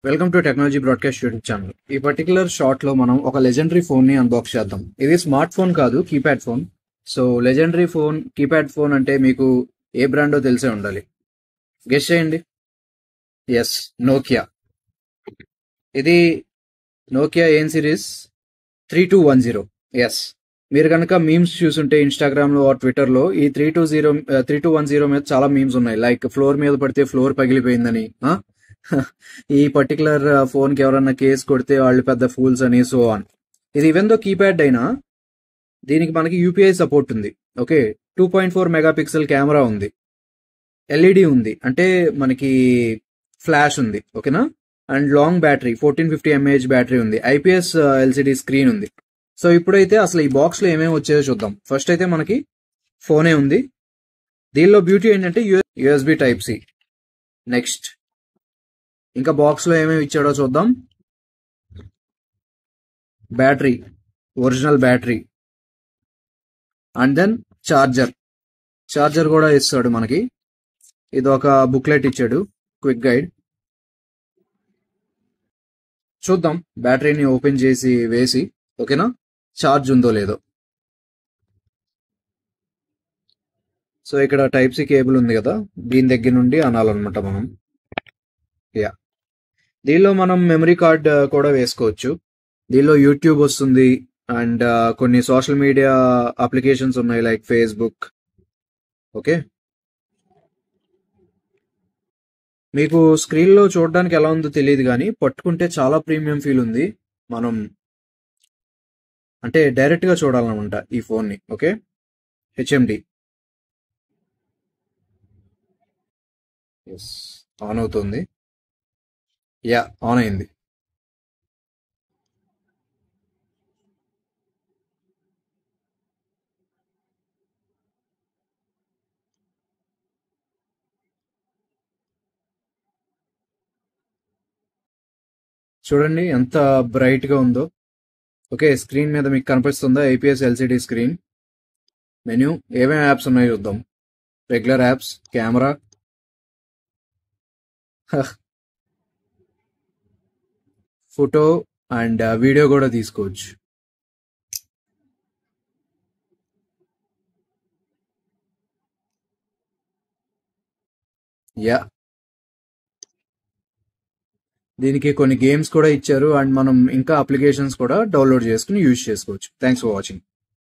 Welcome to technology broadcast YouTube channel. ఈ particular short లో మనం ఒక లెజెండరీ ఫోన్ ని అన్బాక్స్ చేద్దాం. ఇది స్మార్ట్ ఫోన్ కాదు, keypad phone. So legendary phone, keypad phone అంటే మీకు ఏ బ్రాండో తెలిసే ఉండాలి. గెస్ చేయండి. Yes, Nokia. ఇది నోకియా ఏం సిరీస్ 3210. ఎస్, మీరు కనుక మీమ్స్ చూసుంటే ఇన్స్టాగ్రామ్ లో ట్విట్టర్ లో ఈ 3210 మీద చాలా మీమ్స్ ఉన్నాయి. లైక్ ఫ్లోర్ మీద పడితే ఫ్లోర్ పగిలిపోయిందని, ఈ పర్టికులర్ ఫోన్ కి ఎవరన్నా కేసు కొడితే వాళ్ళు పెద్ద ఫూల్స్ అని, సో ఆన్. ఇది ఈవెన్ దో కీప్యాడ్ అయినా దీనికి మనకి యూపీఐ సపోర్ట్ ఉంది. ఓకే, 2.4 మెగాపిక్సెల్ కెమెరా ఉంది, ఎల్ఈడి ఉంది, అంటే మనకి ఫ్లాష్ ఉంది. ఓకేనా, and long battery 1450 mAh battery ఉంది, ఐపీఎస్ ఎల్సిడి స్క్రీన్ ఉంది. సో ఇప్పుడైతే అసలు ఈ బాక్స్ లో ఏమేమి వచ్చాయో చూద్దాం. ఫస్ట్ అయితే మనకి ఫోనే ఉంది. దీనిలో బ్యూటీ ఏంటంటే యూఎస్బి టైప్ సి. నెక్స్ట్ ఇంకా బాక్స్ లో ఏమేమి ఇచ్చాడో చూద్దాం. Battery, original battery, and then charger కూడా ఇస్తాడు మనకి. ఇది ఒక బుక్లెట్ ఇచ్చాడు, క్విక్ గైడ్. చూద్దాం బ్యాటరీని ఓపెన్ చేసి వేసి, ఓకేనా, ఛార్జ్ ఉందో లేదో. సో ఇక్కడ టైప్ సి కేబుల్ ఉంది కదా, దీని దగ్గర నుండి అనాలన్నమాట మనం. యా, దీనిలో మనం మెమరీ కార్డ్ కూడా వేసుకోవచ్చు. దీనిలో యూట్యూబ్ వస్తుంది, అండ్ కొన్ని సోషల్ మీడియా అప్లికేషన్స్ ఉన్నాయి లైక్ ఫేస్బుక్. ఓకే, మీకు స్క్రీన్ లో చూడడానికి ఎలా ఉందో తెలియదు, కానీ పట్టుకుంటే చాలా ప్రీమియం ఫీల్ ఉంది. మనం అంటే డైరెక్ట్ గా చూడాలన్నమాట ఈ ఫోన్ ని. Okay, HMD. ఎస్, ఆన్ అవుతుంది. యా, ఆన్ అయింది. చూడండి ఎంత బ్రైట్ గా ఉందో. ఓకే, స్క్రీన్ మీద మీకు కనిపిస్తుందా ఐపీఎస్ ఎల్సిడి స్క్రీన్. మెన్యూ, ఏమేమి యాప్స్ ఉన్నాయో చూద్దాం. Regular apps, camera, photo and video కూడా తీసుకోవచ్చు. యా, దీనికి కొన్ని గేమ్స్ కూడా ఇచ్చారు, అండ్ మనం ఇంకా అప్లికేషన్స్ కూడా డౌన్లోడ్ చేసుకుని యూజ్ చేసుకోవచ్చు. Thanks for watching.